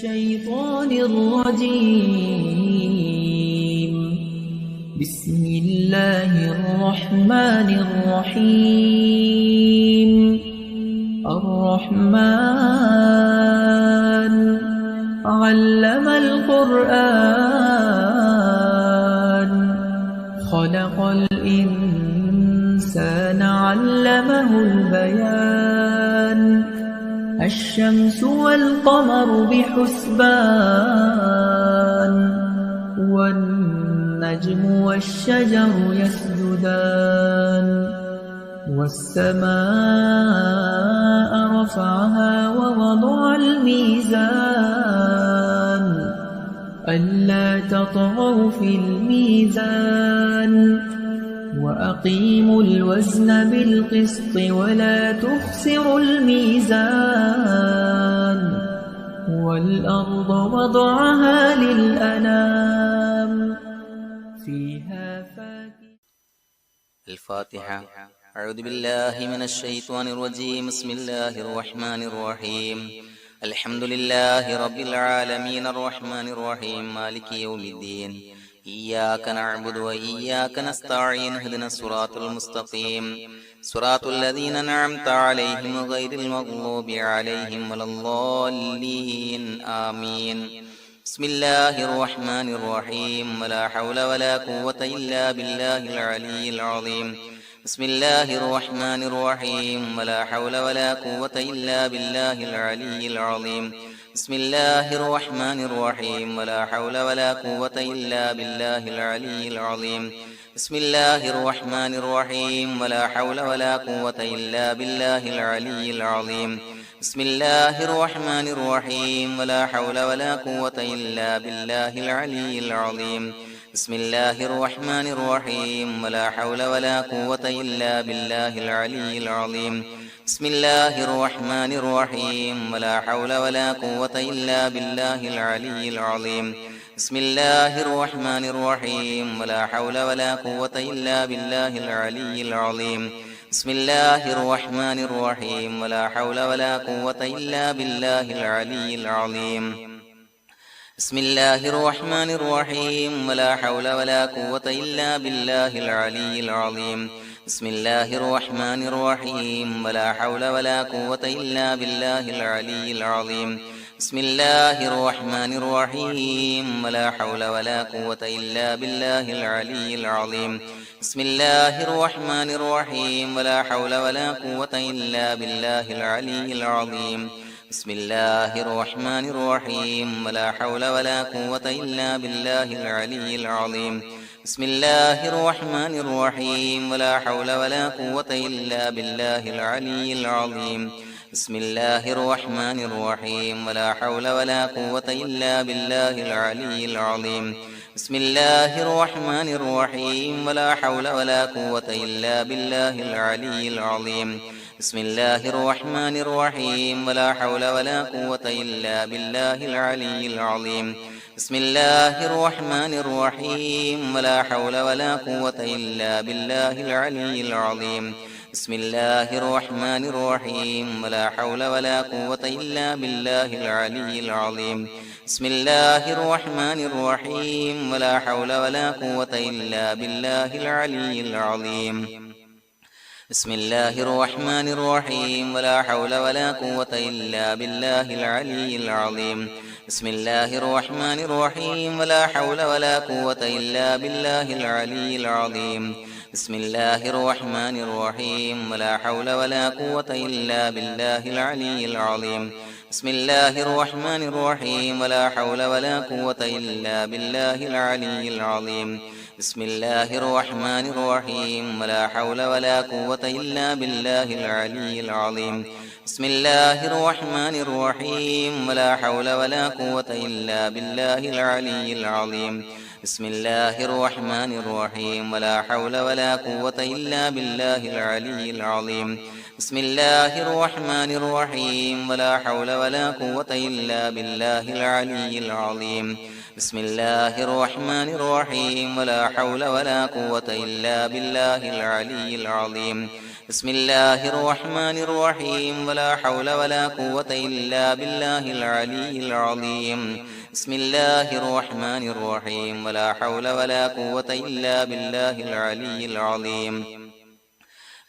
الشيطان الرجيم. بسم الله الرحمن الرحيم. الرحمن علم القرآن خلق الإنسان علمه البيان. الشمس والقمر بحسبان والنجم والشجر يسجدان. والسماء رفعها ووضع الميزان ألا تطغوا في الميزان وأقيموا الوزن بالقسط ولا تخسروا الميزان. والأرض وضعها للأنام فيها فاكهة. الفاتحة. أعوذ بالله من الشيطان الرجيم. بسم الله الرحمن الرحيم. الحمد لله رب العالمين الرحمن الرحيم مالك يوم الدين. إياك نعبد وإياك نستعين. اهدنا الصراط المستقيم صراط الذين أنعمت عليهم غير المغضوب عليهم ولا الضالين آمين. بسم الله الرحمن الرحيم. ولا حول ولا قوة إلا بالله العلي العظيم. بسم الله الرحمن الرحيم. ولا حول ولا قوة إلا بالله العلي العظيم. بسم الله الرحمن الرحيم. ولا حول ولا قوة إلا بالله العلي العظيم. بسم الله الرحمن الرحيم. ولا حول ولا قوة إلا بالله العلي العظيم. بسم الله الرحمن الرحيم. ولا حول ولا قوة إلا بالله العلي العظيم. بسم الله الرحمن الرحيم. ولا حول ولا قوة إلا بالله العلي العظيم. بسم الله الرحمن الرحيم. ولا حول ولا قوة إلا بالله العلي العظيم. بسم الله الرحمن الرحيم. ولا حول ولا قوة إلا بالله العلي العظيم. بسم الله الرحمن الرحيم. ولا حول ولا قوة إلا بالله العلي العظيم. بسم الله الرحمن الرحيم. ولا حول ولا قوة إلا بالله العلي العظيم. بسم الله الرحمن الرحيم. ولا حول ولا قوة إلا بالله العلي العظيم. بسم الله الرحمن الرحيم. ولا حول ولا قوة إلا بالله العلي العظيم. بسم الله الرحمن الرحيم. ولا حول ولا قوة إلا بالله العلي العظيم. بسم الله الرحمن الرحيم. ولا حول ولا قوة إلا بالله العلي العظيم. بسم الله الرحمن الرحيم. ولا حول ولا قوة إلا بالله العلي العظيم. بسم الله الرحمن الرحيم. ولا حول ولا قوة إلا بالله العلي العظيم. بسم الله الرحمن الرحيم. ولا حول ولا قوة إلا بالله العلي العظيم. بسم الله الرحمن الرحيم. ولا حول ولا قوة إلا بالله العلي العظيم. بسم الله الرحمن الرحيم. ولا حول ولا قوة إلا بالله العلي العظيم. بسم الله الرحمن الرحيم. ولا حول ولا قوة إلا بالله العلي العظيم. بسم الله الرحمن الرحيم. ولا حول ولا قوة إلا بالله العلي العظيم. بسم الله الرحمن الرحيم. ولا حول ولا قوة إلا بالله العلي العظيم. بسم الله الرحمن الرحيم. ولا حول ولا قوة إلا بالله العلي العظيم. بسم الله الرحمن الرحيم. ولا حول ولا قوة إلا بالله العلي العظيم. بسم الله الرحمن الرحيم. ولا حول ولا قوة إلا بالله العلي العظيم. بسم الله الرحمن الرحيم. ولا حول ولا قوة إلا بالله العلي العظيم. بسم الله الرحمن الرحيم. ولا حول ولا قوة إلا بالله العلي العظيم. بسم الله الرحمن الرحيم. ولا حول ولا قوة إلا بالله العلي العظيم. بسم الله الرحمن الرحيم. ولا حول ولا قوة إلا بالله العلي العظيم. بسم الله الرحمن الرحيم. ولا حول ولا قوة إلا بالله العلي العظيم. بسم الله الرحمن الرحيم ولا حول ولا قوة إلا بالله العلي العظيم بسم الله الرحمن الرحيم ولا حول ولا قوة إلا بالله العلي العظيم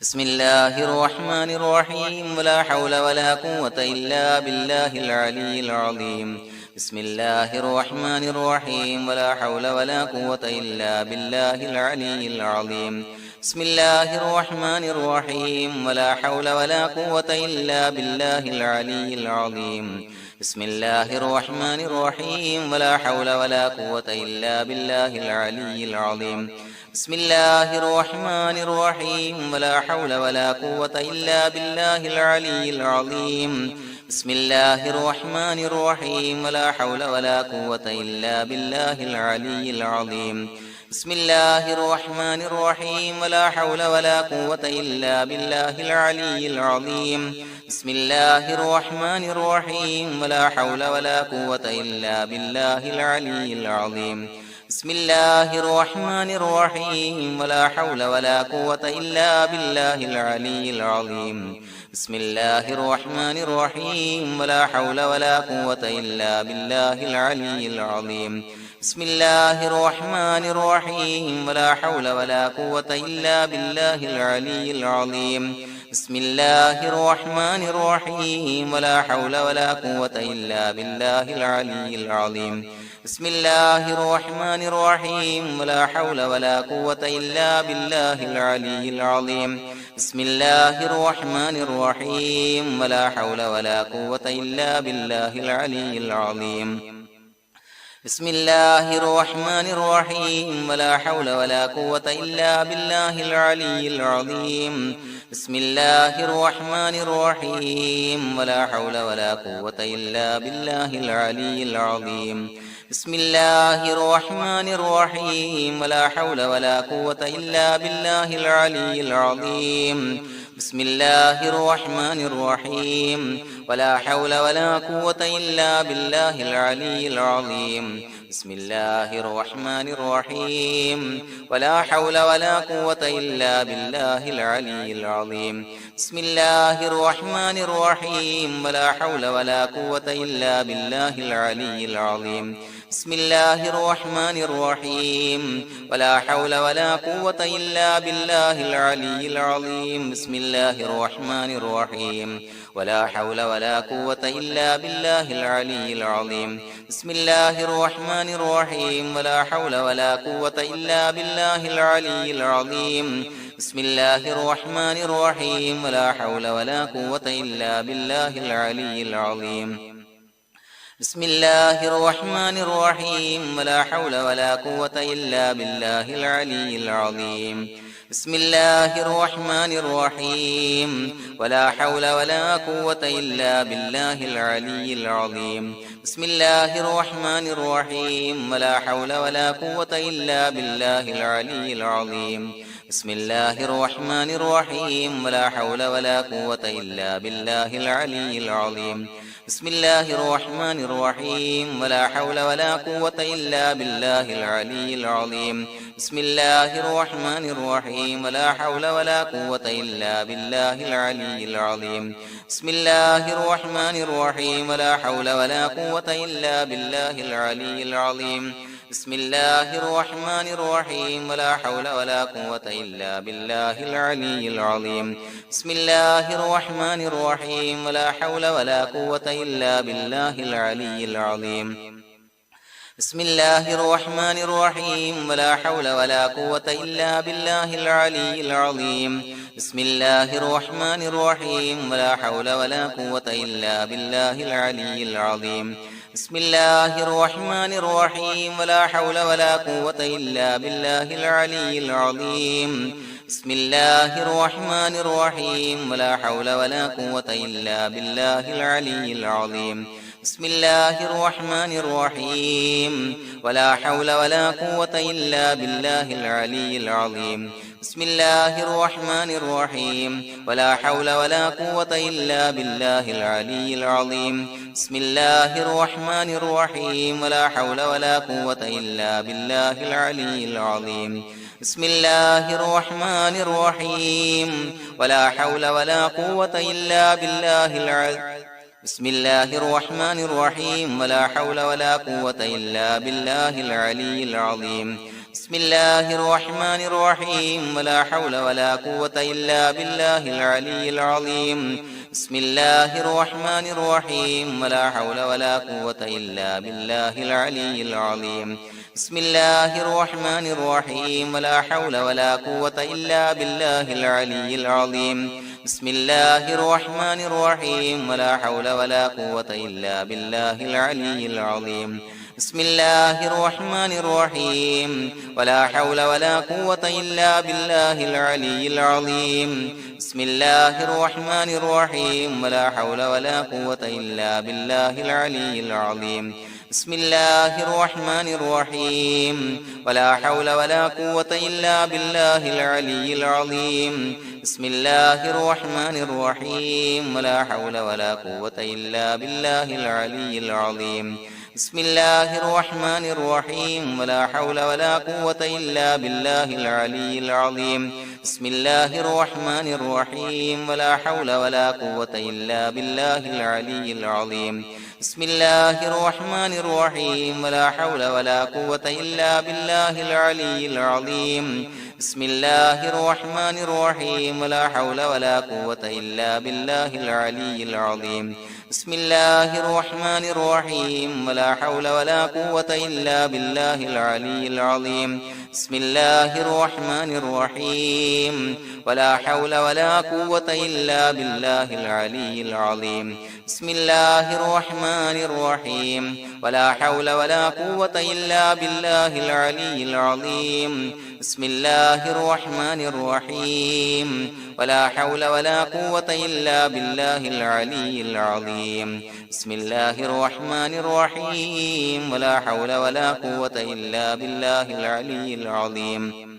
بسم الله الرحمن الرحيم ولا حول ولا قوة إلا بالله العلي العظيم بسم الله الرحمن الرحيم ولا حول ولا قوة إلا بالله العلي العظيم بسم الله الرحمن الرحيم ولا حول ولا قوة إلا بالله العلي العظيم بسم الله الرحمن الرحيم ولا حول ولا قوة إلا بالله العلي العظيم بسم الله الرحمن الرحيم ولا حول ولا قوة إلا بالله العلي العظيم بسم الله الرحمن الرحيم ولا حول ولا قوة إلا بالله العلي العظيم بسم الله الرحمن الرحيم ولا حول ولا قوة إلا بالله العلي العظيم بسم الله الرحمن الرحيم ولا حول ولا قوة إلا بالله العلي العظيم بسم الله الرحمن الرحيم ولا حول ولا قوة إلا بالله العلي العظيم بسم الله الرحمن الرحيم ولا حول ولا قوة إلا بالله العلي العظيم بسم الله الرحمن الرحيم ولا حول ولا قوة إلا بالله العلي العظيم بسم الله الرحمن الرحيم ولا حول ولا قوة إلا بالله العلي العظيم بسم الله الرحمن الرحيم ولا حول ولا قوة إلا بالله العلي العظيم بسم الله الرحمن الرحيم ولا حول ولا قوة إلا بالله العلي العظيم بسم الله الرحمن الرحيم ولا حول ولا قوة إلا بالله العلي العظيم بسم الله الرحمن الرحيم ولا حول ولا قوة إلا بالله العلي العظيم بسم الله الرحمن الرحيم ولا حول ولا قوة إلا بالله العلي العظيم بسم الله الرحمن الرحيم ولا حول ولا قوة إلا بالله العلي العظيم بسم الله الرحمن الرحيم ولا حول ولا قوة إلا بالله العلي العظيم بسم الله الرحمن الرحيم ولا حول ولا قوة إلا بالله العلي العظيم بسم الله الرحمن الرحيم ولا حول ولا قوة إلا بالله العلي العظيم بسم الله الرحمن الرحيم ولا حول ولا قوة إلا بالله العلي العظيم بسم الله الرحمن الرحيم ولا حول ولا قوة إلا بالله العلي العظيم بسم الله الرحمن الرحيم ولا حول ولا قوة إلا بالله العلي العظيم بسم الله الرحمن الرحيم ولا حول ولا قوة إلا بالله العلي العظيم بسم الله الرحمن الرحيم ولا حول ولا قوة إلا بالله العلي العظيم بسم الله الرحمن الرحيم ولا حول ولا قوة إلا بالله العلي العظيم بسم الله الرحمن الرحيم ولا حول ولا قوة إلا بالله العلي العظيم بسم الله الرحمن الرحيم ولا حول ولا قوة إلا بالله العلي العظيم بسم الله الرحمن الرحيم ولا حول ولا قوة إلا بالله العلي العظيم بسم الله الرحمن الرحيم ولا حول ولا قوة إلا بالله العلي العظيم بسم الله الرحمن الرحيم ولا حول ولا قوة إلا بالله العلي العظيم بسم الله الرحمن الرحيم ولا حول ولا قوة إلا بالله العلي العظيم بسم الله الرحمن الرحيم ولا حول ولا قوة إلا بالله العلي العظيم بسم الله الرحمن الرحيم ولا حول ولا قوة إلا بالله العلي العظيم بسم الله الرحمن الرحيم ولا حول ولا قوة إلا بالله العلي العظيم بسم الله الرحمن الرحيم ولا حول ولا قوة إلا بالله العلي العظيم بسم الله الرحمن الرحيم ولا حول ولا قوة إلا بالله العلي العظيم بسم الله الرحمن الرحيم ولا حول ولا قوة إلا بالله العلي العظيم بسم الله الرحمن الرحيم ولا حول ولا قوة إلا بالله العلي العظيم بسم الله الرحمن الرحيم ولا حول ولا قوة إلا بالله بسم الله الرحمن الرحيم ولا حول ولا قوة إلا بالله العلي العظيم بسم الله الرحمن الرحيم ولا حول ولا قوة إلا بالله العلي العظيم بسم الله الرحمن الرحيم ولا حول ولا قوة إلا بالله العلي العظيم بسم الله الرحمن الرحيم ولا حول ولا قوة إلا بالله العلي العظيم بسم الله الرحمن الرحيم ولا حول ولا قوة إلا بالله العلي العظيم بسم الله الرحمن الرحيم ولا حول ولا قوة إلا بالله العلي العظيم بسم الله الرحمن الرحيم ولا حول ولا قوة إلا بالله العلي العظيم بسم الله الرحمن الرحيم ولا حول ولا قوة إلا بالله العلي العظيم بسم الله الرحمن الرحيم ولا حول ولا قوة إلا بالله العلي العظيم بسم الله الرحمن الرحيم ولا حول ولا قوة إلا بالله العلي العظيم بسم الله الرحمن الرحيم ولا حول ولا قوة إلا بالله العلي العظيم بسم الله الرحمن الرحيم ولا حول ولا قوة إلا بالله العلي العظيم بسم الله الرحمن الرحيم ولا حول ولا قوة إلا بالله العلي العظيم بسم الله الرحمن الرحيم ولا حول ولا قوة إلا بالله العلي العظيم بسم الله الرحمن الرحيم ولا حول ولا قوة إلا بالله العلي العظيم بسم الله الرحمن الرحيم ولا حول ولا قوة إلا بالله العلي العظيم بسم الله الرحمن الرحيم ولا حول ولا قوة إلا بالله العلي العظيم بسم الله الرحمن الرحيم ولا حول ولا قوة إلا بالله العلي العظيم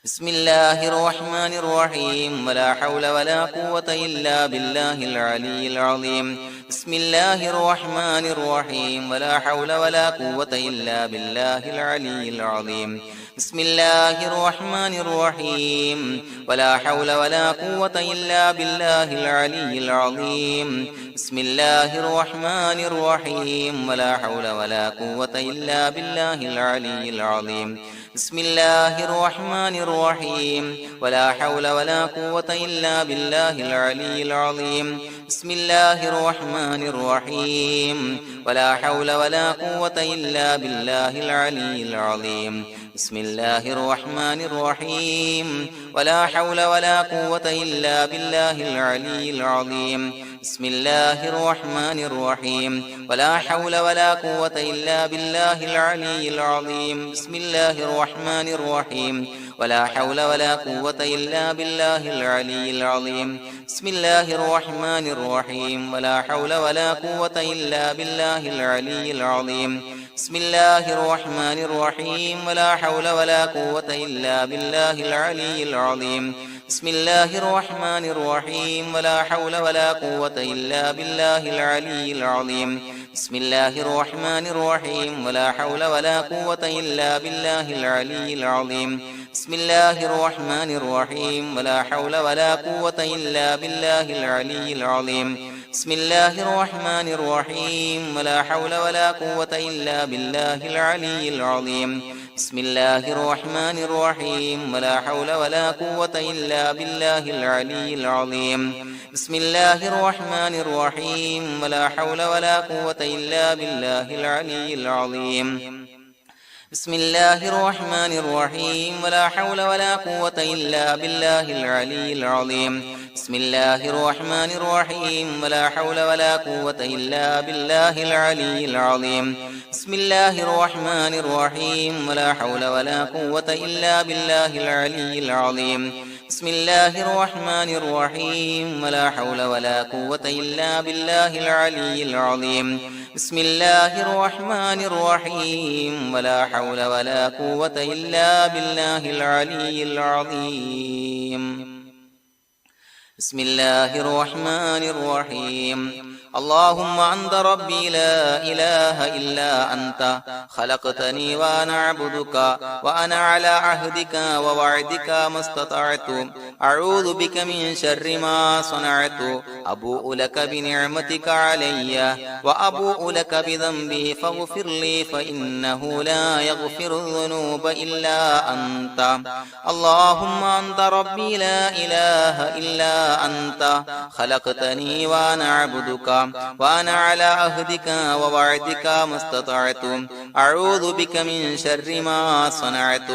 بسم الله الرحمن الرحيم ولا حول ولا قوة إلا بالله العلي العظيم بسم الله الرحمن الرحيم ولا حول ولا قوة إلا بالله العلي العظيم بسم الله الرحمن الرحيم ولا حول ولا قوة إلا بالله العلي العظيم بسم الله الرحمن الرحيم ولا حول ولا قوة إلا بالله العلي العظيم بسم الله الرحمن الرحيم ولا حول ولا قوة إلا بالله العلي العظيم بسم الله الرحمن الرحيم ولا حول ولا قوة إلا بالله العلي العظيم بسم الله الرحمن الرحيم ولا حول ولا قوة إلا بالله العلي العظيم بسم الله الرحمن الرحيم ولا حول ولا قوة إلا بالله العلي العظيم بسم الله الرحمن الرحيم ولا حول ولا قوة إلا بالله العلي العظيم بسم الله الرحمن الرحيم ولا حول ولا قوة إلا بالله العلي العظيم بسم الله الرحمن الرحيم ولا حول ولا قوة إلا بالله العلي العظيم بسم الله الرحمن الرحيم ولا حول ولا قوة إلا بالله العلي العظيم بسم الله الرحمن الرحيم ولا حول ولا قوة إلا بالله العلي العظيم بسم الله الرحمن الرحيم ولا حول ولا قوة إلا بالله العلي العظيم بسم الله الرحمن الرحيم ولا حول ولا قوة إلا بالله العلي العظيم بسم الله الرحمن الرحيم ولا حول ولا قوة إلا بالله العلي العظيم بسم الله الرحمن الرحيم ولا حول ولا قوة إلا بالله العلي العظيم بسم الله الرحمن الرحيم ولا حول ولا قوة إلا بالله العلي العظيم بسم الله الرحمن الرحيم ولا حول ولا قوة إلا بالله العلي العظيم بسم الله الرحمن الرحيم ولا حول ولا قوة إلا بالله العلي العظيم بسم الله الرحمن الرحيم ولا حول ولا قوة إلا بالله العلي العظيم بسم الله الرحمن الرحيم ولا حول ولا قوة إلا بالله العلي العظيم بسم الله الرحمن الرحيم اللهم أنت ربي لا إله إلا أنت خلقتني وأنا عبدك وأنا على عهدك ووعدك ما استطعت أعوذ بك من شر ما صنعت أبوء لك بنعمتك علي وأبوء لك بذنبي فاغفر لي فإنه لا يغفر الذنوب إلا أنت اللهم أنت ربي لا إله إلا أنت خلقتني وأنا عبدك وأنا على عهدك ووعدك ما استطعت أعوذ بك من شر ما صنعت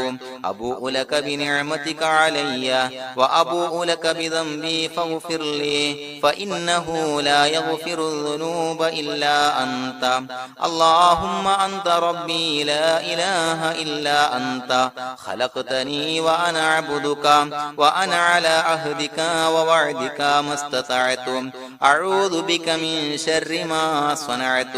أبوء لك بنعمتك علي وأبوء لك بذنبي فاغفر لي فإنه لا يغفر الذنوب إلا أنت اللهم أنت ربي لا إله إلا أنت خلقتني وأنا عبدك وأنا على عهدك ووعدك ما استطعت أعوذ بك من شر ما صنعت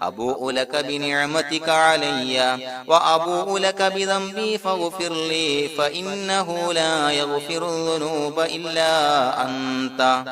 أبوء لك بنعمتك علي وأبوء لك بذنبي فاغفر لي فإنه لا يغفر الذنوب إلا أنت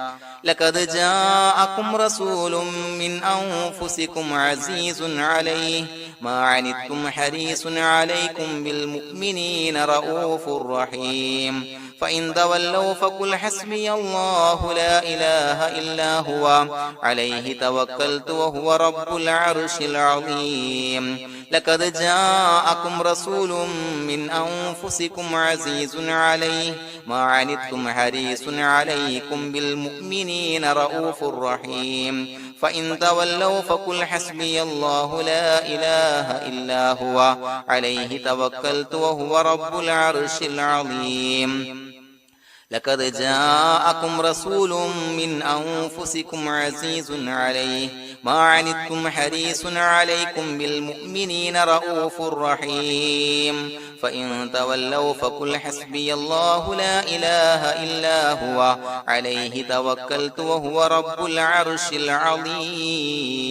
لقد جاءكم رسول من أنفسكم عزيز عليه ما عنتم حريص عليكم بالمؤمنين رؤوف رحيم فإن تولوا فقل حسبي الله لا إله إلا هو عليه توكلت وهو رب العرش العظيم لقد جاءكم رسول من أنفسكم عزيز عليه ما عنتم حريص عليكم بالمؤمنين رؤوف رحيم فإن تولوا فقل حسبي الله لا إله إلا هو عليه توكلت وهو رب العرش العظيم لقد جاءكم رسول من أنفسكم عزيز عليه ما عنتم حريص عليكم بالمؤمنين رؤوف رحيم فإن تولوا فقل حسبي الله لا إله إلا هو عليه توكلت وهو رب العرش العظيم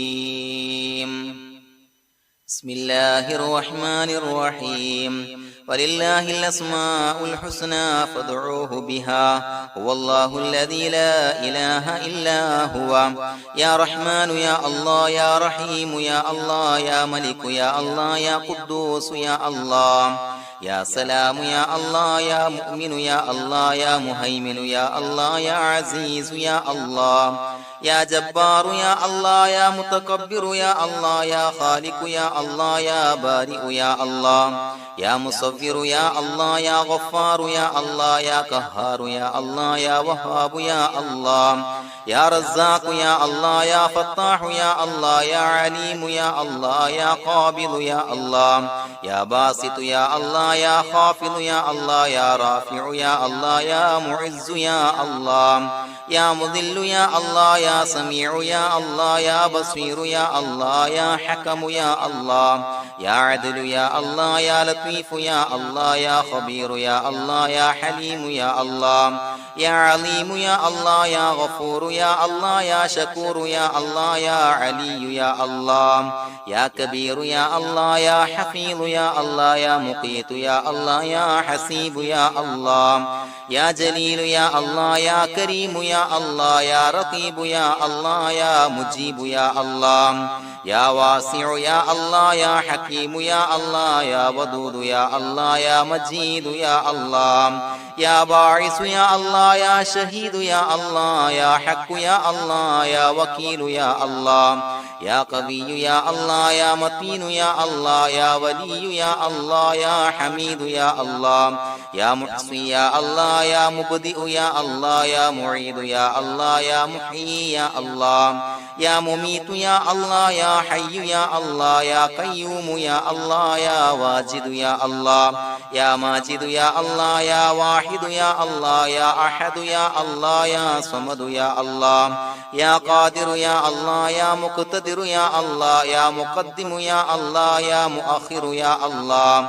بسم الله الرحمن الرحيم ولله الأسماء الحسنى فادعوه بها هو الله الذي لا إله إلا هو يا رحمن يا الله يا رحيم يا الله يا ملك يا الله يا قدوس يا الله يا سلام يا الله يا مؤمن يا الله يا مهيمن يا الله يا عزيز يا الله يا جبار يا الله يا متكبر يا الله يا خالق يا الله يا بارئ يا الله يا مصور يا الله يا غفار يا الله يا قهار يا الله يا وهاب يا الله يا رزاق يا الله يا فتاح يا الله يا عليم يا الله يا قابض يا الله يا باسط يا الله يا خافض يا الله يا رافع يا الله يا معز يا الله يا مذل يا الله يا سميع يا الله يا بصير يا الله يا حكم يا الله يا عدل يا الله يا لطيف يا الله يا خبير يا الله يا حليم يا الله يا عليم يا الله يا غفور يا الله يا شكور يا الله يا علي يا الله يا كبير يا الله يا حفيظ يا الله يا مقيت يا الله يا حسيب يا الله يا جليل يا الله يا كريم يا الله يا رقيب يا الله يا مجيب يا الله يا واسع يا الله يا حكيم يا الله يا ودود يا الله يا مجيد يا الله يا باعث يا الله يا شهيد يا الله يا حق يا الله يا وكيل يا الله يا قوي يا الله يا متين يا الله يا ولي يا الله يا حميد يا الله يا محصي يا الله يا مبدئ يا الله يا معيد يا الله يا محيي يا الله يا مميت يا الله يا حي يا الله يا قيوم يا الله يا واجد يا الله يا ماجد يا الله يا واحد يا الله يا أحد يا الله يا صمد يا الله يا قادر يا الله يا مقتدر يا الله يا مقدم يا الله يا مؤخر يا الله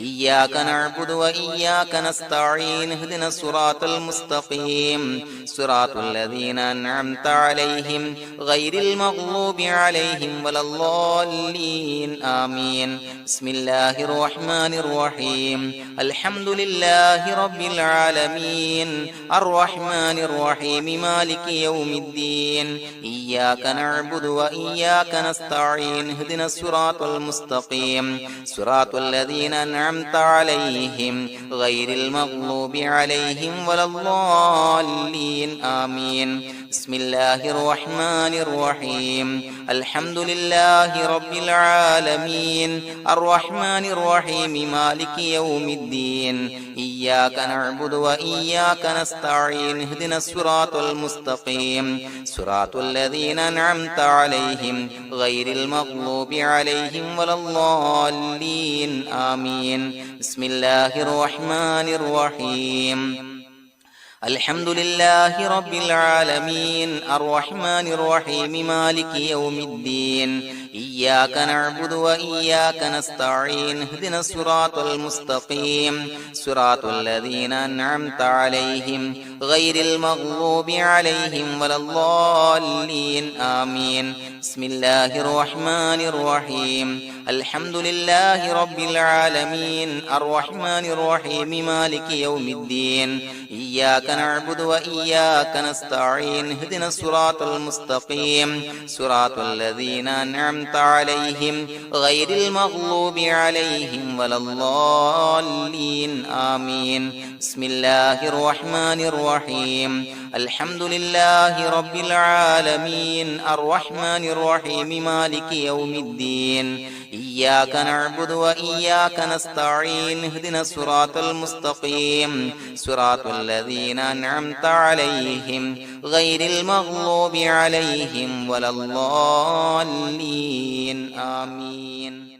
إياك نعبد وإياك نستعين اهدنا الصراط المستقيم صراط الذين أنعمت عليهم غير المغضوب عليهم ولا الضالين آمين بسم الله الرحمن الرحيم الحمد لله رب العالمين الرحمن الرحيم مالك يوم الدين إياك نعبد وإياك نستعين اهدنا الصراط المستقيم صراط الذين أنعمت عليهم غير المغضوب عليهم ولا الضالين آمين بسم الله الرحمن الرحيم الحمد لله رب العالمين الرحمن الرحيم مالك يوم الدين إياك نعبد وإياك نستعين اهدنا الصراط المستقيم صراط الذين أنعمت عليهم غير المغضوب عليهم ولا الضالين آمين بسم الله الرحمن الرحيم الحمد لله رب العالمين الرحمن الرحيم مالك يوم الدين إياك نعبد وإياك نستعين اهدنا الصراط المستقيم صراط الذين أنعمت عليهم غير المغضوب عليهم ولا الضالين آمين بسم الله الرحمن الرحيم الحمد لله رب العالمين الرحمن الرحيم مالك يوم الدين إياك نعبد وإياك نستعين اهدنا الصراط المستقيم صراط الذين أنعمت عليهم غير المغضوب عليهم ولا الضالين آمين بسم الله الرحمن الرحيم الحمد لله رب العالمين الرحمن الرحيم مالك يوم الدين إياك نعبد وإياك نستعين اهدنا الصراط المستقيم صراط الذين أنعمت عليهم غير المغضوب عليهم ولا الضالين آمين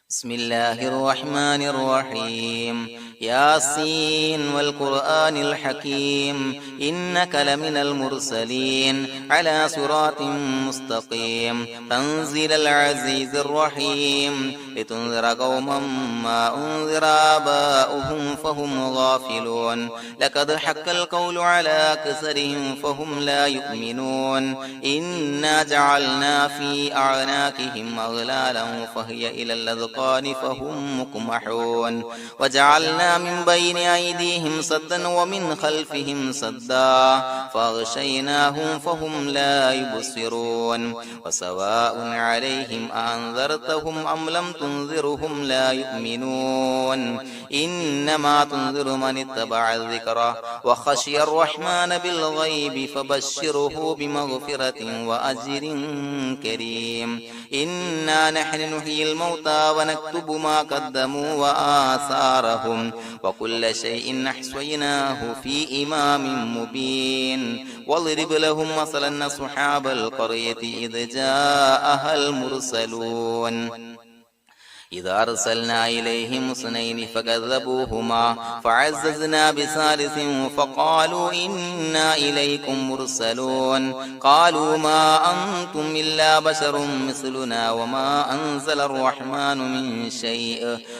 بسم الله الرحمن الرحيم ياسين والقرآن الحكيم إنك لمن المرسلين على صراط مستقيم تنزيل العزيز الرحيم لتنذر قوما ما أنذر آباؤهم فهم غافلون لقد حق القول على أكثرهم فهم لا يؤمنون إنا جعلنا في أعناقهم أغلالا فهي إلى الأذقان فهم مقمحون وجعلنا من بين أيديهم سدا ومن خلفهم سدا فأغشيناهم فهم لا يبصرون وسواء عليهم أنذرتهم أم لم تنذرهم لا يؤمنون إنما تنذر من اتبع الذكر وخشي الرحمن بالغيب فبشره بمغفرة وأجر كريم إنا نحن نحيي الموتى ونكتب ما قدموا وآثارهم وكل شيء أحصيناه في إمام مبين واضرب لهم مثلا أصحاب القرية إذ جاءها المرسلون إذ أرسلنا إليهم اثنين فكذبوهما فعززنا بثالث فقالوا إنا إليكم مرسلون قالوا ما أنتم إلا بشر مثلنا وما أنزل الرحمن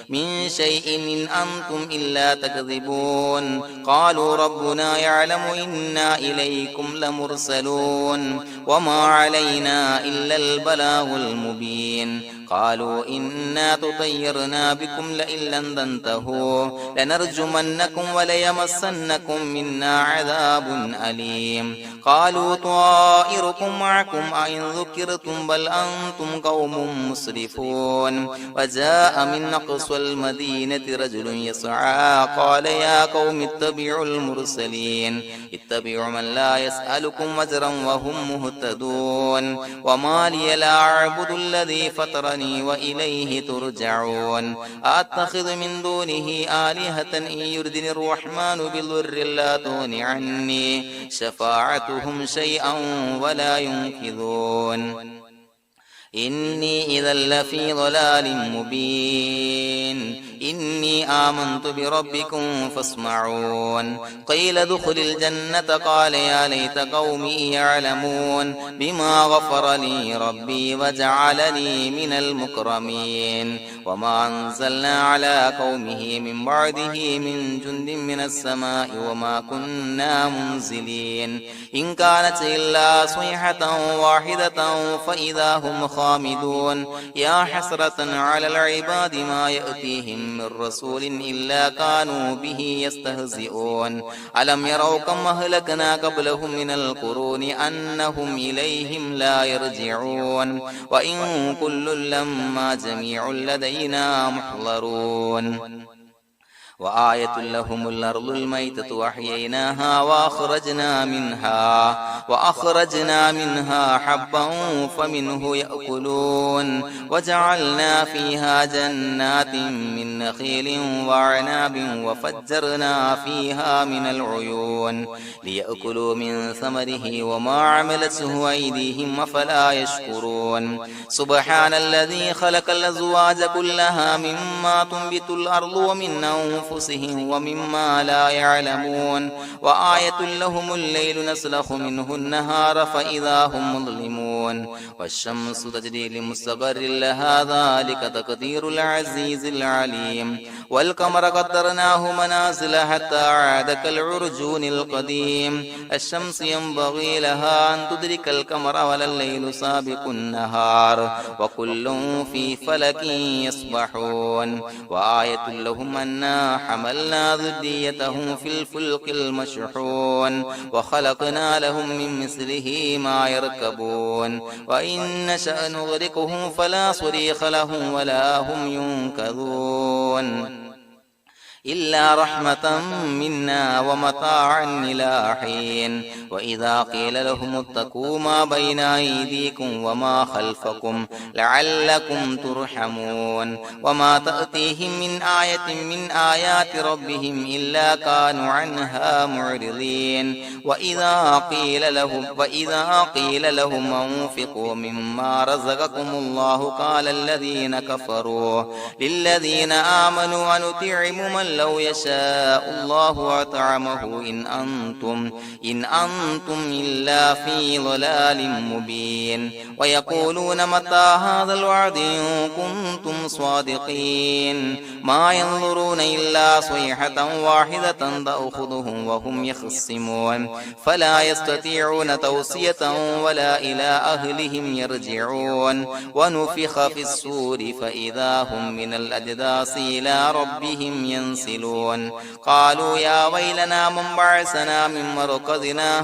من شيء إن أنتم إلا تكذبون قالوا ربنا يعلم إنا إليكم لمرسلون وما علينا إلا البلاغ المبين قالوا إنا تطيرنا بكم لئن لم تنتهوا لنرجمنكم وليمسنكم منا عذاب أليم قالوا طائركم معكم أئن ذكرتم بل أنتم قوم مسرفون وجاء من أقصى المدينة رجل يسعى قال يا قوم اتبعوا المرسلين اتبعوا من لا يسألكم أجرا وهم مهتدون وما لي لا أعبد الذي فطرني وإليه ترجعون أتخذ من دونه آلهة إن يردني الرحمن بضر لا تغن عني شفاعتهم شيئا ولا ينقذون إني إذا لفي ضلال مبين إني آمنت بربكم فاسمعون قيل ادخل الجنة قال يا ليت قومي يعلمون بما غفر لي ربي وجعلني من المكرمين وما أنزلنا على قومه من بعده من جند من السماء وما كنا منزلين إن كانت إلا صيحة واحدة فإذا هم خامدون يا حسرة على العباد ما يأتيهم من رسول إلا كانوا به يستهزئون ألم يروا كم أهلكنا قبلهم من القرون أنهم إليهم لا يرجعون وإن كل لما جميع لدينا محضرون وآية لهم الأرض الميتة وأحييناها وأخرجنا منها حبا فمنه يأكلون وجعلنا فيها جنات من نخيل وأعناب وفجرنا فيها من العيون ليأكلوا من ثمره وما عملته أيديهم أفلا يشكرون سبحان الذي خلق الأزواج كلها مما تنبت الأرض ومن أنفسهم ومما لا يعلمون وآية لهم الليل نسلخ منه النهار فإذا هم مظلمون والشمس تجري لمستقر لها ذلك تقدير العزيز العليم والقمر قدرناه منازل حتى عاد كالعرجون القديم الشمس ينبغي لها أن تدرك القمر ولا الليل سابق النهار وكل في فلك يسبحون وآية لهم أنا حملنا ذريتهم في الفلك المشحون وخلقنا لهم من مثله ما يركبون وإن نشأ نغرقهم فلا صريخ لهم ولا هم ينقذون إلا رحمة منا ومتاعا إلى حين وإذا قيل لهم اتقوا ما بين أيديكم وما خلفكم لعلكم ترحمون وما تأتيهم من آية من آيات ربهم إلا كانوا عنها معرضين وإذا قيل لهم أنفقوا مما رزقكم الله قال الذين كفروا للذين آمنوا أنطعم من لو يشاء الله أطعمه إن أنتم إلا في ضلال مبين ويقولون متى هذا الوعد إن كنتم صادقين ما ينظرون إلا صيحة واحدة تأخذهم وهم يخصمون فلا يستطيعون توصية ولا إلى أهلهم يرجعون ونفخ في الصور فإذا هم من الأجداث إلى ربهم ينسلون قالوا يا ويلنا من بعثنا من مرقدنا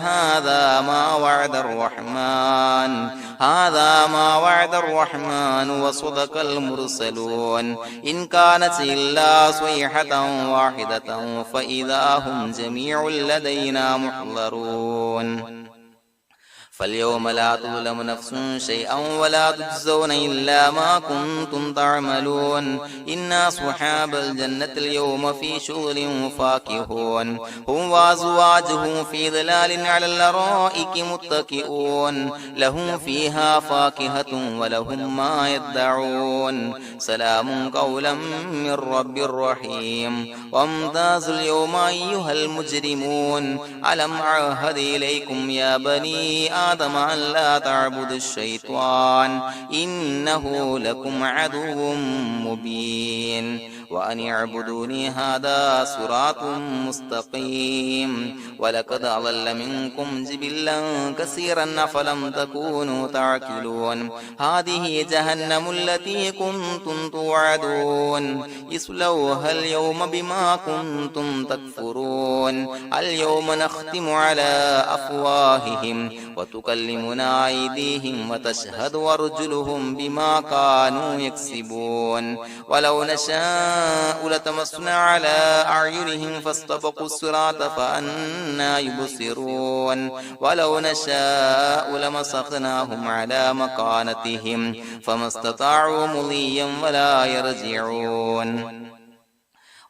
هذا ما وعد الرحمن وصدق المرسلون إن كانت إلا صيحة واحدة فإذا هم جميع لدينا محضرون فاليوم لا تظلم نفس شيئا ولا تجزون إلا ما كنتم تعملون إنا أصحاب الجنة اليوم في شغل فاكهون هم وأزواجهم في ظلال على الأرائك متكئون لهم فيها فاكهة ولهم ما يدعون سلام قولا من رب رحيم وامتازوا اليوم أيها المجرمون ألم أعهد إليكم يا بني آدم أن لا تعبدوا الشيطان إنه لكم عدو مبين وأن اعبدوني هذا صراط مستقيم ولقد أضل منكم جبلا كثيرا أفلم تكونوا تعقلون هذه جهنم التي كنتم توعدون اصلوها اليوم بما كنتم تكفرون اليوم نختم على أفواههم وتكلمنا أيديهم وتشهد أرجلهم بما كانوا يكسبون ولو نشاء لتمسنا على أعينهم فاستبقوا الصراط فأنى يبصرون ولو نشاء لمسخناهم على مكانتهم فما استطاعوا مضيا ولا يرجعون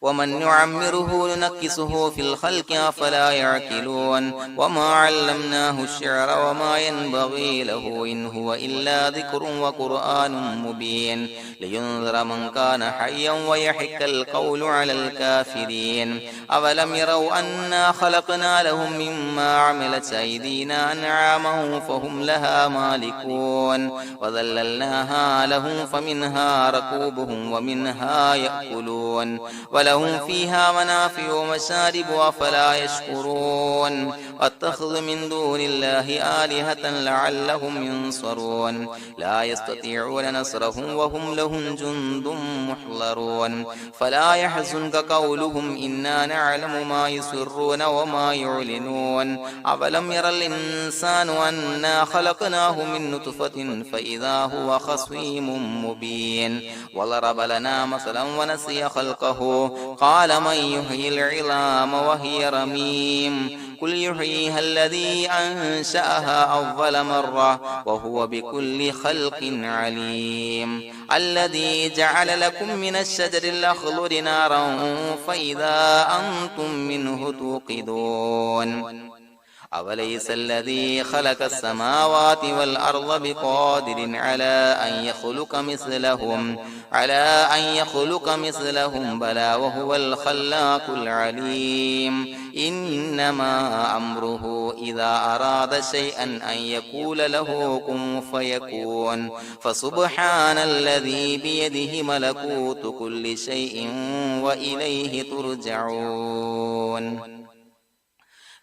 ومن نعمره ننكسه في الخلق أفلا يعقلون وما علمناه الشعر وما ينبغي له إن هو إلا ذكر وقرآن مبين لينذر من كان حيا ويحق القول على الكافرين أولم يروا أنا خلقنا لهم مما عملت أيدينا أنعاما فهم لها مالكون وذللناها لهم فمنها ركوبهم ومنها يأكلون ولهم فيها منافع ومشارب أفلا يشكرون واتخذ من دون الله آلهة لعلهم ينصرون لا يستطيعون نصرهم وهم لهم جند محضرون فلا يحزنك قولهم إنا نعلم ما يسرون وما يعلنون أولم ير الإنسان أنا خلقناه من نطفة فإذا هو خصيم مبين وضرب لنا مثلا ونسي خلقه قال من يحيي العظام وهي رميم قل يحييها الذي أنشأها أول مرة وهو بكل خلق عليم الذي جعل لكم من الشجر الأخضر نارا فإذا أنتم منه توقدون أوليس الذي خلق السماوات والأرض بقادر على أن يخلق مثلهم بلى وهو الخلاق العليم إنما أمره إذا أراد شيئا أن يقول له كن فيكون فسبحان الذي بيده ملكوت كل شيء وإليه ترجعون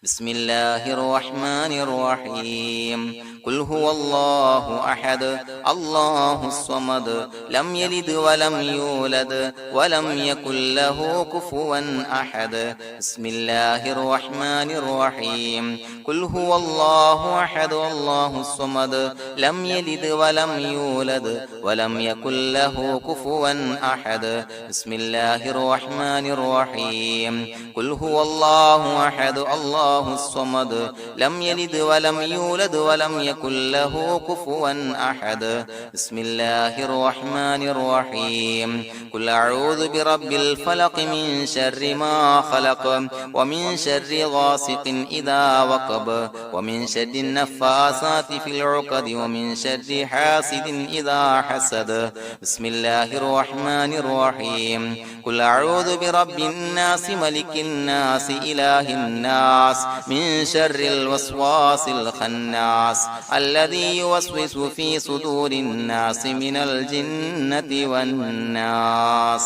بسم الله الرحمن الرحيم قل هو الله أحد الله الصمد لم يلد ولم يولد ولم يكن له كفوا أحد بسم الله الرحمن الرحيم قل هو الله أحد الله الصمد لم يلد ولم يولد ولم يكن له كفوا أحد بسم الله الرحمن الرحيم قل هو الله أحد الله الصمد لم يلد ولم يولد ولم يكن له كفوا أحد بسم الله الرحمن الرحيم قل أعوذ برب الفلق من شر ما خلق ومن شر غاسق إذا وقب ومن شر النفاثات في العقد ومن شر حاسد إذا حسد بسم الله الرحمن الرحيم قل أعوذ برب الناس ملك الناس إله الناس من شر الوسواس الخناس الذي يوسوس في صدور الناس من الجنة والناس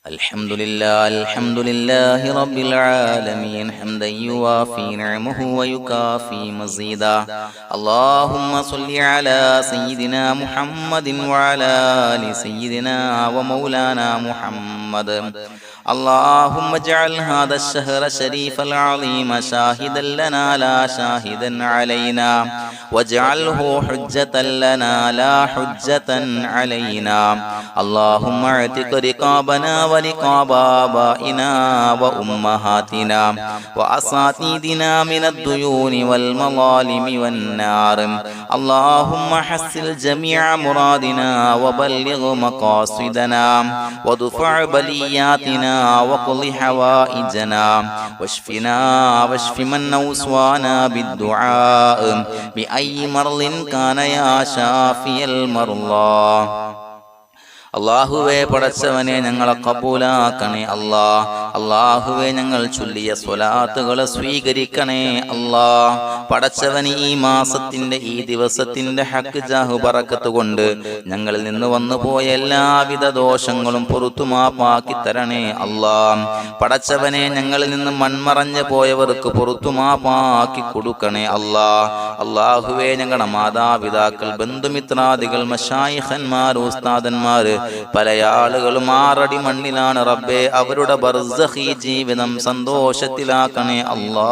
الحمد لله رب العالمين حمدا يوافي نعمه ويكافي مزيدا اللهم صل على سيدنا محمد وعلى آل سيدنا ومولانا محمد اللهم اجعل هذا الشهر الشريف العظيم شاهدا لنا لا شاهدا علينا واجعله حجة لنا لا حجة علينا اللهم اعتق رقابنا ورقاب آبائنا وأمهاتنا وأساتذتنا من الديون والمظالم والنار اللهم حسن جميع مرادنا وبلغ مقاصدنا وادفع بلياتنا وقض حوائجنا واشفنا واشف من أوصانا بالدعاء بأي مرض كان يا شافي المرضى അള്ളാഹുവേ പടച്ചവനെ ഞങ്ങളെ കബൂലാക്കണേ അല്ലാ. അള്ളാഹുവേ ഞങ്ങൾ ചൊല്ലിയ സ്വലാത്തുകളെ സ്വീകരിക്കണേ അല്ലാ. പടച്ചവന് ഈ മാസത്തിന്റെ ഈ ദിവസത്തിന്റെ ഹക്ക് ജാഹു ബറക്കത്ത് കൊണ്ട് ഞങ്ങളിൽ നിന്ന് വന്നുപോയ എല്ലാവിധ ദോഷങ്ങളും പുറത്തു മാപ്പാക്കി തരണേ അല്ലാ. പടച്ചവനെ ഞങ്ങളിൽ നിന്ന് മൺമറഞ്ഞു പോയവർക്ക് പുറത്തു മാപ്പാക്കി കൊടുക്കണേ അല്ലാ. അള്ളാഹുവേ ഞങ്ങളുടെ മാതാപിതാക്കൾ ബന്ധുമിത്രാദികൾ മശായിഖന്മാർ ഉസ്താദന്മാർ പല ആളുകളും 6 അടി മണ്ണിലാണ് റബ്ബേ. അവരുടെ ബർസ ബർസഖി ജീവിതം സന്തോഷത്തിലാക്കണേ അല്ലാ.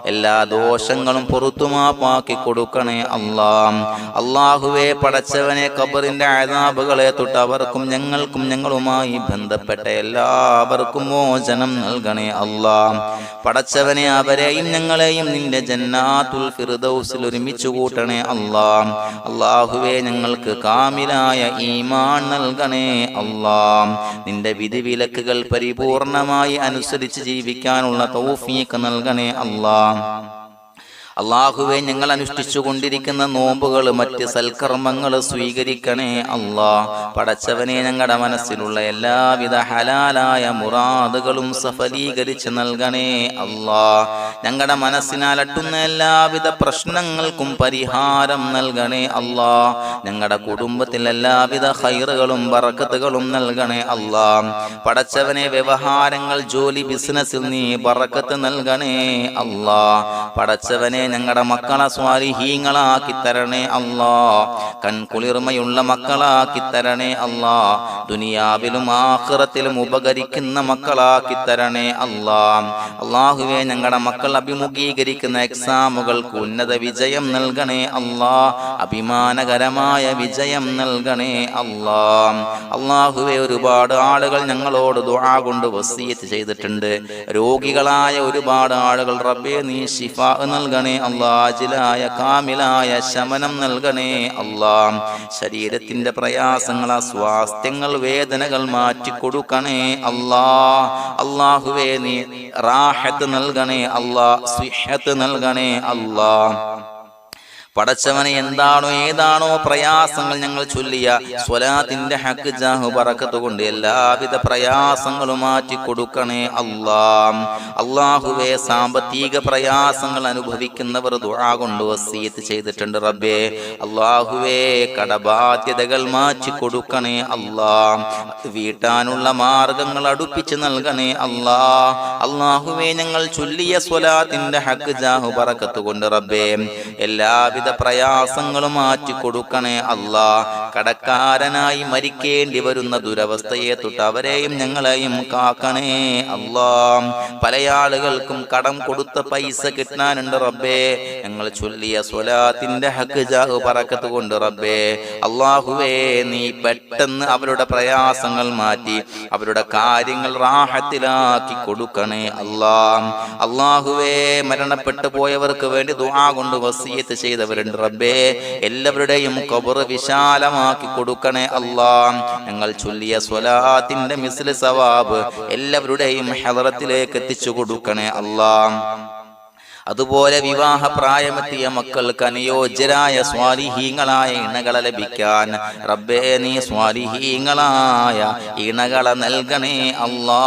എല്ലാ ദോഷങ്ങളും പുറത്തുമാപ്പാക്കി കൊടുക്കണേ അല്ലാ. അല്ലാഹുവേ പടച്ചവനെ ഖബറിന്റെ അദാബുകളെ തൊട്ട് അവർക്കും ഞങ്ങൾക്കും ഞങ്ങളുമായി ബന്ധപ്പെട്ട എല്ലാവർക്കും മോചനം നൽകണേ അല്ലാ. പടച്ചവനെ അവരെയും ഞങ്ങളെയും നിന്റെ ജന്നാത്തുൽ ഫിർദൗസിൽ ഒരുമിച്ച് കൂട്ടണേ അല്ലാ. അല്ലാഹുവേ ഞങ്ങൾക്ക് കാമിലായ ഈമാൻ നൽകണേ അല്ലാ. നിന്റെ വിധിവിലക്കുകൾ പരിപൂർണമായി അനുസരിച്ച് ജീവിക്കാനുള്ള തൗഫീഖ് നൽകണേ അല്ലാ. അള്ളാഹുവെ ഞങ്ങൾ അനുഷ്ഠിച്ചു കൊണ്ടിരിക്കുന്ന നോമ്പുകൾ മറ്റ് സൽക്കർമ്മങ്ങൾ സ്വീകരിക്കണേ അല്ലാ. പടച്ചവനെ ഞങ്ങളുടെ മനസ്സിലുള്ള എല്ലാവിധ ഹലാലായ മുറാദുകളും സഫലീകരിച്ച് നൽകണേ അല്ലാ. ഞങ്ങളുടെ മനസ്സിനാലട്ടുന്ന എല്ലാവിധ പ്രശ്നങ്ങൾക്കും പരിഹാരം നൽകണേ അല്ലാ. ഞങ്ങളുടെ കുടുംബത്തിൽ എല്ലാവിധ ഖൈറുകളും ബറക്കത്തുകളും നൽകണേ അല്ലാ. പടച്ചവനെ വ്യവഹാരങ്ങൾ ജോലി ബിസിനസ്സിൽ നീ ബറക്കത്ത് നൽകണേ അല്ലാ. പടച്ചവനെ ഞങ്ങളുടെ മക്കളെ സ്വാലിഹീങ്ങളാക്കി തരണേ അല്ലാ. കൺകുളിർമയുള്ള മക്കളാക്കി തരണേ അല്ലാ. ദുനിയാവിലും ആഖിറത്തിലും ഉപകരിക്കുന്ന മക്കളാക്കി തരണേ അല്ലാ. അല്ലാഹുവേ ഞങ്ങളുടെ മക്കൾ അഭിമുഖീകരിക്കുന്ന എക്സാമുകൾക്ക് ഉന്നത വിജയം നൽകണേ അല്ലാ. അഭിമാനകരമായ വിജയം നൽകണേ അല്ലാ. അല്ലാഹുവേ ഒരുപാട് ആളുകൾ ഞങ്ങളോട് ദുആ കൊണ്ട് വസിയത്ത് ചെയ്തിട്ടുണ്ട്. രോഗികളായ ഒരുപാട് ആളുകൾ റബ്ബേ നീ ശിഫാ നൽകണേ അല്ലാ. അജിലായ കാമിലായ ശമനം നൽകണേ അല്ലാ. ശരീരത്തിന്റെ പ്രയാസങ്ങൾ അസ്വാസ്ഥ്യങ്ങൾ വേദനകൾ മാറ്റിക്കൊടുക്കണേ അല്ലാ. അല്ലാഹുവേ നീ റാഹത്ത് നൽകണേ അല്ലാ. സിഹത്ത് നൽകണേ അല്ലാ. പടച്ചവനെ എന്താണോ ഏതാണോ പ്രയാസങ്ങൾ ഞങ്ങൾ ചൊല്ലിയ സ്വലാത്തിന്റെ ഹക്ക് ജാഹു ബറക്കത്ത് കൊണ്ട് എല്ലാവിധ പ്രയാസങ്ങളും മാറ്റി കൊടുക്കണേ അല്ലാ. അല്ലാഹുവേ സാമ്പത്തിക പ്രയാസങ്ങൾ അനുഭവിക്കുന്നവർ ദുആ കൊണ്ട് വസിയത്ത് ചെയ്തിട്ടുണ്ട് റബ്ബേ. അല്ലാഹുവേ കടബാധ്യതകൾ മാറ്റി കൊടുക്കണേ അല്ലാ. വീട്ടാനുള്ള മാർഗങ്ങൾ അടുപ്പിച്ച് നൽകണേ അല്ലാ. അല്ലാഹുവേ ഞങ്ങൾ ചൊല്ലിയ സ്വലാത്തിന്റെ ഹക്ക് ജാഹു ബറക്കത്ത് കൊണ്ട് റബ്ബേ എല്ലാവിധ പ്രയാസങ്ങളും മാറ്റി കൊടുക്കണേ അല്ലാ. കടക്കാരനായി മരിക്കേണ്ടി വരുന്ന ദുരവസ്ഥയെ തൊട്ട് അവരെയും ഞങ്ങളെയും കാക്കണേ അല്ലാ. പല ആളുകൾക്കും കടം കൊടുത്ത പൈസ കിട്ടാനുണ്ട് റബ്ബേ. ഞങ്ങൾ ചൊല്ലിയ സ്വലാത്തിന്റെ ഹക്ക് ജാഹു ബറക്കത്ത് കൊണ്ട് റബ്ബേ അല്ലാഹുവേ നീ പെട്ടെന്ന് അവരുടെ പ്രയാസങ്ങൾ മാറ്റി അവരുടെ കാര്യങ്ങൾ റാഹത്തിലാക്കി കൊടുക്കണേ അല്ലാ. അല്ലാഹുവേ മരണപ്പെട്ടു പോയവർക്ക് വേണ്ടി ദുആ കൊണ്ട് വസിയത്ത് ചെയ്തവർ റബ്ബേ എല്ലാവരുടെയും ഖബർ വിശാലമാക്കി കൊടുക്കണേ അല്ലാ. ഞങ്ങൾ ചൊല്ലിയ സ്വലാത്തിന്റെ മിസ്ല് സവാബ് എല്ലാവരുടെയും ഹളറത്തിലേക്ക് എത്തിച്ചു കൊടുക്കണേ അല്ലാ. അതുപോലെ വിവാഹ പ്രായമെത്തിയ മക്കൾക്ക് അനുയോജ്യരായ സ്വാലിഹീങ്ങളായ ഇണകളെ ലഭിക്കാൻ റബ്ബേ നീ സ്വാലിഹീങ്ങളായ ഇണകളെ നൽകണേ അല്ലാ.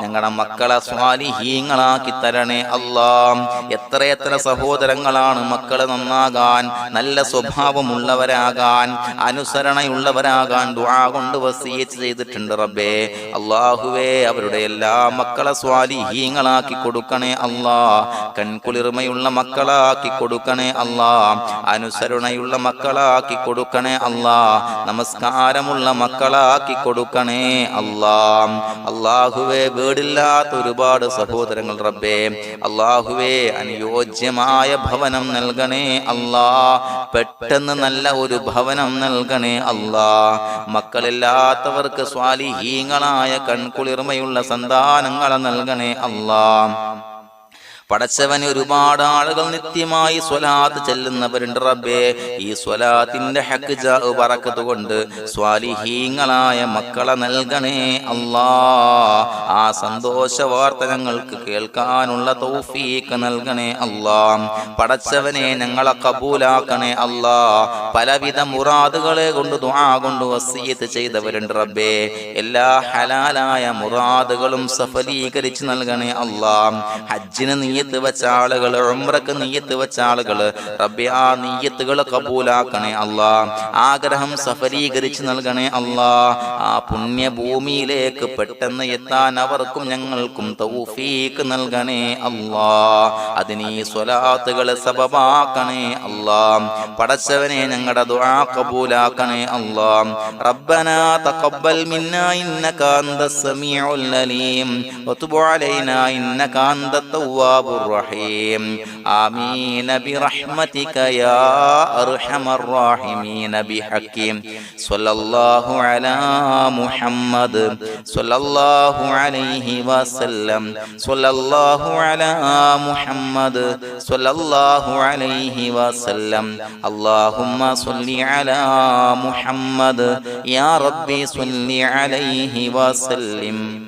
ഞങ്ങളുടെ മക്കളെ സ്വാലിഹീങ്ങളാക്കി തരണേ അല്ലാ. എത്രയെത്ര സഹോദരങ്ങളാണ് മക്കളെ നന്നാകാൻ നല്ല സ്വഭാവമുള്ളവരാകാൻ അനുസരണയുള്ളവരാകാൻ ദുആ കൊണ്ട് വസിയത്ത് ചെയ്തിട്ടുണ്ട് റബ്ബേ. അല്ലാഹുവേ അവരുടെ എല്ലാ മക്കളെ സ്വാലിഹീങ്ങളാക്കി കൊടുക്കണേ അല്ലാ. കുളിർമയുള്ള മക്കളാക്കി കൊടുക്കണേ അല്ലാ. അനുസരണയുള്ള മക്കളാക്കി കൊടുക്കണേ അല്ലാ. നമസ്കാരമുള്ള മക്കളാക്കി കൊടുക്കണേ അല്ലാ. അല്ലാഹുവേ വീടില്ലാത്ത ഒരുപാട് സഹോദരങ്ങൾ റബ്ബേ അല്ലാഹുവേ അനുയോജ്യമായ ഭവനം നൽകണേ അല്ലാ. പെട്ടെന്ന് നല്ല ഒരു ഭവനം നൽകണേ അല്ലാ. മക്കളില്ലാത്തവർക്ക് സ്വാലിഹീങ്ങളായ കൺകുളിർമയുള്ള സന്താനങ്ങളെ നൽകണേ അല്ലാ. പടച്ചവന് ഒരുപാട് ആളുകൾ നിത്യമായി സ്വലാത്ത് ചെല്ലുന്നവരുണ്ട് റബ്ബേ. ഈ സ്വലാത്തിന്റെ ഹക്ക് ജാഹു ബറക്കത്ത് കൊണ്ട് സ്വാലിഹീങ്ങളായ മക്കളെ നൽകണേ അല്ലാ. ആ സന്തോഷ വാർത്ത ഞങ്ങൾക്ക് കേൾക്കാനുള്ള തൗഫീഖ് നൽകണേ അല്ലാ. പടച്ചവനെ ഞങ്ങളെ കബൂലാക്കണേ അല്ലാ. പലവിധ മുറാദുകളെ കൊണ്ട് ദുആ കൊണ്ട് വസിയത്ത് ചെയ്തവരുണ്ട് റബ്ബേ. എല്ലാ ഹലാലായ മുറാദുകളും സഫലീകരിച്ച് നൽകണേ അല്ലാ. ഹജ്ജിന് നീയത്ത് വെച്ച ആളുകൾ, ഉംറക്ക് നീയത്ത് വെച്ച ആളുകൾ റബ്ബേ ആ നീയത്തുകൾ കബൂലാക്കണേ അല്ലാ. ആഗ്രഹം സഫലീകരിച്ച് നൽകണേ അല്ലാ. ആ പുണ്യഭൂമിയിലേക്ക് പെട്ടെന്ന് എത്താൻ അവർക്കും ഞങ്ങൾക്കും തൗഫീഖ് നൽകണേ അല്ലാ. അതിന് ഈ സ്വലാത്തുകൾ സബബാക്കണേ അല്ലാ. പടച്ചവനെ ഞങ്ങൾ ഞങ്ങളുടെ ദുആ കബൂലാക്കണേ അല്ലാഹ്. റബ്ബനാ തഖബ്ബൽ മിന്നാ ഇന്നക അന്തസ് സമീഉൽ അലീം വതുബ് അലൈനാ ഇന്നക അന്തത് തവ്വാബുർ റഹീം. ആമീൻ ബിറഹ്മതിക യാ അർഹമർ റഹീമീൻ ബിഹഖി സ്വല്ലല്ലാഹു അലാ മുഹമ്മദ് സ്വല്ലല്ലാഹു അലൈഹി വസല്ലം സ്വല്ലല്ലാഹു അലാ മുഹമ്മദ് സ്വല്ലല്ലാഹു അലൈഹി വസല്ലം. അല്ലാഹുമ്മ സ്വല്ലി അലാ മുഹമ്മദ് യാ റബ്ബി സ്വല്ലി അലൈഹി വസല്ലം.